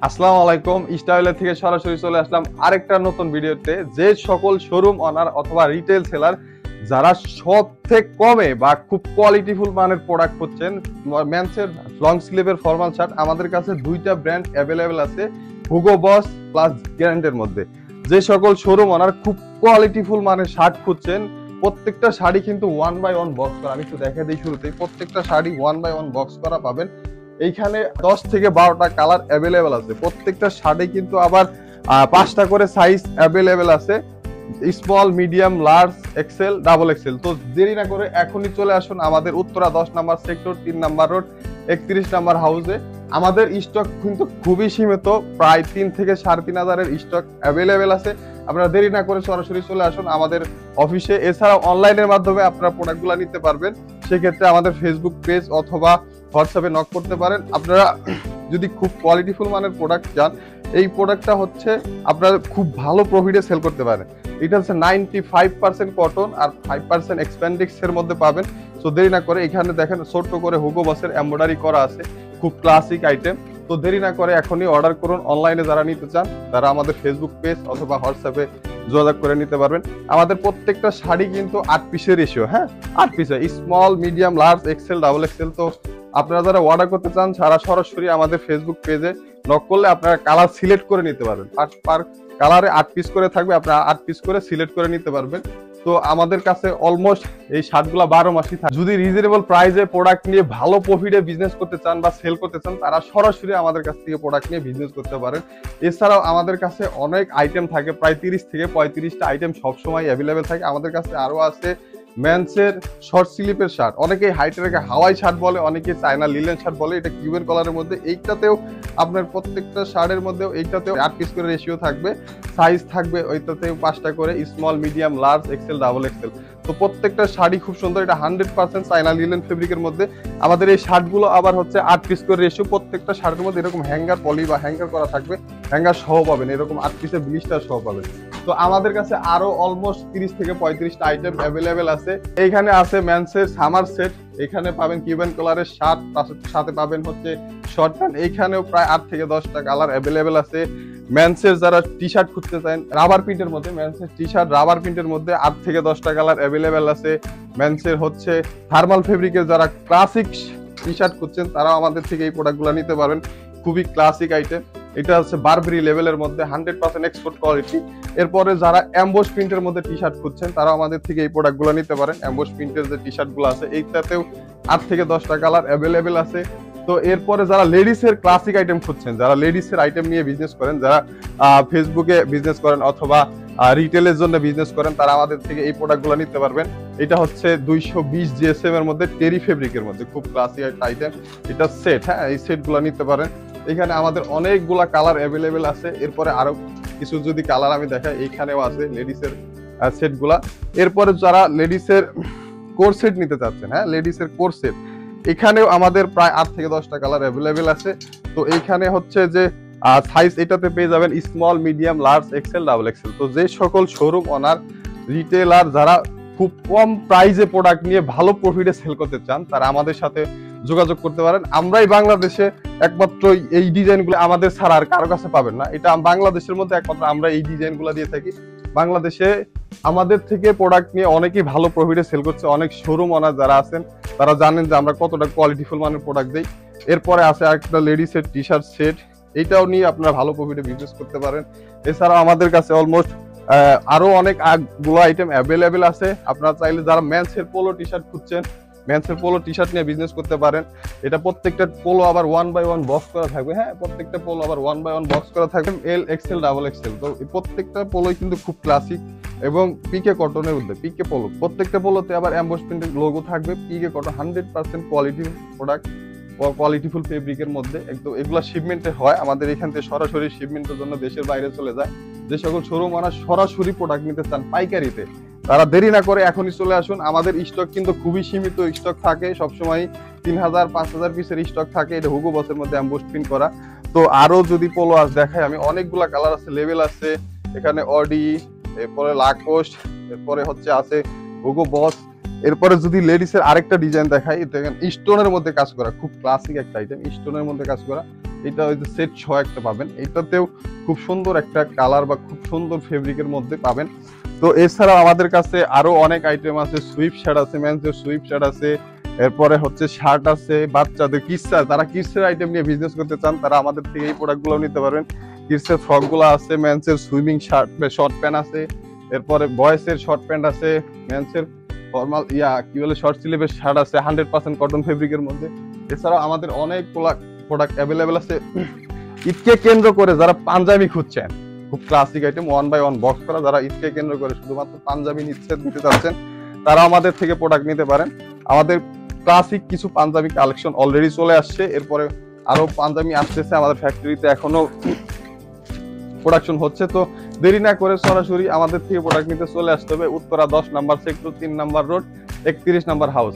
আসসালামু আলাইকুম। স্টাইলের থেকে সরাসরি চলে আসলাম আরেকটা নতুন ভিডিওতে। যে সকল শোরুম অনার অথবা রিটেল সেলার যারা সব থেকে কমে বা খুব কোয়ালিটিফুল মানের প্রোডাক্ট করছেন, মেন্সের লং স্লিভের ফর্মাল শার্ট আমাদের কাছে দুইটা ব্র্যান্ড অ্যাভেলেবেল আছে, হুগো বস প্লাস গ্যারান্টের মধ্যে। যে সকল শোরুম অনার খুব কোয়ালিটিফুল মানের শার্ট খুঁজছেন, প্রত্যেকটা শাড়ি কিন্তু 1 বাই 1 বক্স করা। আমি একটু দেখা দিই শুরুতেই, প্রত্যেকটা শাড়ি 1 বাই 1 বক্স করা পাবেন। এইখানে 10 থেকে 12টা কালার অ্যাভেলেবেল আছে। প্রত্যেকটা শার্টে কিন্তু আবার 5টা করে সাইজ অ্যাভেলেবেল আছে, small, medium, large, XL, double XL. তো দেরি না করে এখনই চলে আসুন আমাদের উত্তরা 10 নম্বর সেক্টর 3 নম্বর রোড 31 নম্বর হাউসে। আমাদের স্টক কিন্তু খুবই সীমিত, প্রায় 3 থেকে 3,500-এর স্টক অ্যাভেলেবেল আছে। আপনারা দেরি না করে সরাসরি চলে আসুন আমাদের অফিসে। এছাড়াও অনলাইনের মাধ্যমে আপনারা প্রোডাক্টগুলো নিতে পারবেন। সেক্ষেত্রে আমাদের ফেসবুক পেজ অথবা হোয়াটসঅ্যাপে নক করতে পারেন। আপনারা যদি খুব কোয়ালিটিফুল মানের প্রোডাক্ট চান, এই প্রোডাক্টটা হচ্ছে আপনারা খুব ভালো প্রফিটে সেল করতে পারেন। এটা হচ্ছে 95% কটন আর 5% এক্সপ্যান্ডিক্স এর মধ্যে পাবেন। সো দেরি না করে এখানে দেখেন ছোট্ট করে হুগো বসের এমব্রয়ডারি করা আছে, খুব ক্লাসিক আইটেম। তো দেরি না করে এখনই অর্ডার করুন। অনলাইনে যারা নিতে চান তারা আমাদের ফেসবুক পেজ অথবা হোয়াটসঅ্যাপে যোগাযোগ করে নিতে পারবেন। আমাদের প্রত্যেকটা শাড়ি কিন্তু 8 পিসের রেশিও, হ্যাঁ 8 পিসের, small, medium, large, XL, double XL. তো আপনারা যারা অর্ডার করতে চান তারা সরাসরি আমাদের ফেসবুক পেজে নক করলে আপনারা কালার সিলেক্ট করে নিতে পারবেন। পার কালারে 8 পিস করে থাকবে, আপনারা 8 পিস করে সিলেক্ট করে নিতে পারবেন। তো আমাদের কাছে অলমোস্ট এই শার্টগুলো 12 মাসই থাকে। যদি রিজনেবল প্রাইসে প্রোডাক্ট নিয়ে ভালো প্রফিটে বিজনেস করতে চান বা সেল করতে চান, তারা সরাসরি আমাদের কাছ থেকে প্রোডাক্ট নিয়ে বিজনেস করতে পারেন। এছাড়াও আমাদের কাছে অনেক আইটেম থাকে, প্রায় 30 থেকে 35টা আইটেম সবসময় অ্যাভেলেবেল থাকে। আমাদের কাছে আরো আছে মেন্সের শর্ট স্লিপের শার্ট, অনেকেই হাইটের হাওয়াই শার্ট বলে, অনেকে চায়না লিলেন শার্ট বলে। এটা কিউবেন কলারের মধ্যে, এইটাতেও আপনার প্রত্যেকটা শার্টের মধ্যেও এইটাতেও 8 পিস করে রেশিও থাকবে, সাইজ থাকবে ওইটাতেও 5টা করে, small, medium, large, XL, double XL. তো প্রত্যেকটা শাড়ি খুব সুন্দর। এটা 100% চায়না লিলেন ফেব্রিকের মধ্যে। আমাদের এই শার্টগুলো আবার হচ্ছে 8 পিস করে রেশিও। প্রত্যেকটা শার্টের মধ্যে এরকম হ্যাঙ্গার পলি বা হ্যাঙ্গার করা থাকবে, হ্যাঙ্গার সহ পাবেন, এরকম 8 পিসের ব্লিস্টার সহ পাবেন। তো আমাদের কাছে আরো অলমোস্ট 30 থেকে 35টা আইটেম অ্যাভেলেবেল আছে। এইখানে আছে মেন্সের সামার সেট, এখানে পাবেন কিউবেন কালারের শার্ট, সাথে পাবেন হচ্ছে শর্ট প্যান্ট। এইখানেও প্রায় 8 থেকে 10টা কালার অ্যাভেলেবেল আছে। মেন্সের যারা টি শার্ট খুঁজতে চান রাবার প্রিন্টের মধ্যে, মেন্সের টি শার্ট রাবার প্রিন্টের মধ্যে 8 থেকে 10টা কালার অ্যাভেলেবেল আছে। মেন্সের হচ্ছে থার্মাল ফেব্রিকের যারা ক্লাসিক টি শার্ট খুঁজছেন তারাও আমাদের থেকে এই প্রোডাক্টগুলো নিতে পারবেন। খুবই ক্লাসিক আইটেম। এটা হচ্ছে বারবেরি লেভেলের মধ্যে 100% এক্সপোর্ট কোয়ালিটি। এরপরে যারা অ্যাম্বোস প্রিন্টের মধ্যে টি শার্ট খুঁজছেন তারা আমাদের থেকে এই প্রোডাক্টগুলো নিতে পারেন। অ্যাম্বোস প্রিন্টের যে টি শার্টগুলো আছে এইটাতেও 8 থেকে 10টা কালার অ্যাভেলেবেল আছে। তো এরপরে যারা লেডিসের ক্লাসিক আইটেম খুঁজছেন, যারা লেডিসের আইটেম নিয়ে বিজনেস করেন, যারা ফেসবুকে বিজনেস করেন অথবা রিটেলের জন্য বিজনেস করেন, তারা আমাদের থেকে এই প্রোডাক্টগুলো নিতে পারবেন। এটা হচ্ছে 220 জিএসএম এর মধ্যে টেরি ফেব্রিকের মধ্যে খুব ক্লাসিক একটা আইটেম। এটা সেট, হ্যাঁ এই সেটগুলো নিতে পারেন। এখানে আমাদের অনেকগুলা কালার অ্যাভেলেবেল আছে। এরপরে আরো কিছু যদি কালার আমি দেখাই, এইখানেও আছে লেডিসের সেটগুলা। এরপরে যারা লেডিসের কোর সেট নিতে চাচ্ছেন, হ্যাঁ লেডিসের কোর সেট, এখানেও আমাদের প্রায় 8 থেকে 10টা কালার অ্যাভেলেবেল আছে। তো এইখানে হচ্ছে যে সাইজ এটাতে পেয়ে যাবেন small, medium, large, XL, double XL. তো যে সকল শোরুম অনার রিটেলার যারা খুব কম প্রাইসে প্রোডাক্ট নিয়ে ভালো প্রফিটে সেল করতে চান, তারা আমাদের সাথে যোগাযোগ করতে পারেন। আমরাই বাংলাদেশে একমাত্র এই ডিজাইনগুলো, আমাদের ছাড়া আর কারো কাছে পাবেন না। এটা বাংলাদেশের মধ্যে একমাত্র আমরা এই ডিজাইনগুলো দিয়ে থাকি। বাংলাদেশে আমাদের থেকে প্রোডাক্ট নিয়ে অনেকেই ভালো প্রফিটে সেল করছে। অনেক শোরুম ওনার যারা আছেন তারা জানেন যে আমরা কতটা কোয়ালিটিফুল মানের প্রোডাক্ট দিই। এরপরে আছে একটা লেডিসের টি শার্ট সেট, এইটাও নিয়ে আপনারা ভালো প্রফিটে বিজনেস করতে পারেন। এছাড়াও আমাদের কাছে অলমোস্ট আরো অনেক গুলো আইটেম অ্যাভেলেবেল আছে। আপনারা চাইলে যারা মেন্সের পোলো টি শার্ট খুঁজছেন, মেন্সের পোলো টি শার্ট নিয়ে বিজনেস করতে পারেন। এটা প্রত্যেকটা পোলো আবার 1 বাই 1 বক্স করা থাকবে, হ্যাঁ প্রত্যেকটা পোলো আবার 1 বাই 1 বক্স করা থাকবে, এল, এক্সেল, ডাবল এক্সেল। তো প্রত্যেকটা পোলোই কিন্তু খুব ক্লাসিক এবং পিকে কটনের মধ্যে, পিকে পোলো। প্রত্যেকটা পোলোতে আবার অ্যাম্বোস প্রিন্টের লোগো থাকবে, পিকে কটন 100% কোয়ালিটি প্রোডাক্ট, কোয়ালিটিফুল ফেব্রিকের মধ্যে। একদম এগুলা শিপমেন্টে হয়, আমাদের এখান থেকে সরাসরি শিপমেন্টের জন্য দেশের বাইরে চলে যায়। যে সকল শোরুম ওরা সরাসরি প্রোডাক্ট নিতে চান পাইকারিতে, তারা দেরি না করে এখনই চলে আসুন। আমাদের স্টক কিন্তু খুবই সীমিত স্টক থাকে, সবসময় 3000-5000 পিসের স্টক থাকে। এটা হুগো বসের মধ্যে অ্যাম্বোস প্রিন্ট করা। তো আরো যদি পোলো আজ দেখাই আমি, অনেকগুলা কালার আছে, লেভেল আছে এখানে, অডি, এরপরে লাকোস্ট, এরপরে হচ্ছে আছে হুগো বস। এরপরে যদি লেডিসের আরেকটা ডিজাইন দেখাই, দেখেন স্টোনের মধ্যে কাজ করা, খুব ক্লাসিক একটা আইটেম, স্টোনের মধ্যে কাজ করা। এটা হয়তো সেট সহ একটা পাবেন, এটাতেও খুব সুন্দর একটা কালার বা খুব সুন্দর ফেব্রিকের মধ্যে পাবেন। তো এছাড়াও আমাদের কাছে আরো অনেক আইটেম আছে, সুইপ শার্ট আছে, মেন্সের সুইপ শার্ট আছে, এরপরে হচ্ছে শার্ট আছে বাচ্চাদের কিডসের, যারা কিডসের আইটেম নিয়ে বিজনেস করতে চান তারা আমাদের থেকে এই প্রোডাক্টগুলো নিতে পারবেন। কিডসের ফ্রক গুলো আছে, মেন্সের সুইমিং শার্ট শর্ট প্যান্ট আছে, এরপরে বয়েসের শর্ট প্যান্ট আছে, মেন্সের ফর্মাল কি বলে শর্ট স্লিভের শার্ট আছে 100% কটন ফেব্রিকের মধ্যে। এছাড়াও আমাদের অনেক প্রোডাক্ট অ্যাভেলেবেল আছে। ঈদকে কেন্দ্র করে যারা পাঞ্জাবি খুঁজছেন, খুব ক্লাসিক আইটেম 1x1 বক্স করা, যারা ঈদকে কেন্দ্র করে শুধুমাত্র পাঞ্জাবি নিতে চাচ্ছেন তারা আমাদের থেকে প্রোডাক্ট নিতে পারেন। আমাদের ক্লাসিক কিছু পাঞ্জাবি কালেকশন অলরেডি চলে আসছে, এরপরে আরো পাঞ্জাবি আসতেছে, আমাদের ফ্যাক্টরিতে এখনো প্রোডাকশন হচ্ছে। তো দেরি না করে সরাসরি আমাদের থেকে প্রোডাক্ট নিতে চলে আসতে হবে উত্তরা 10 নম্বর সেক্টর 3 নম্বর রোড 31 নম্বর হাউস।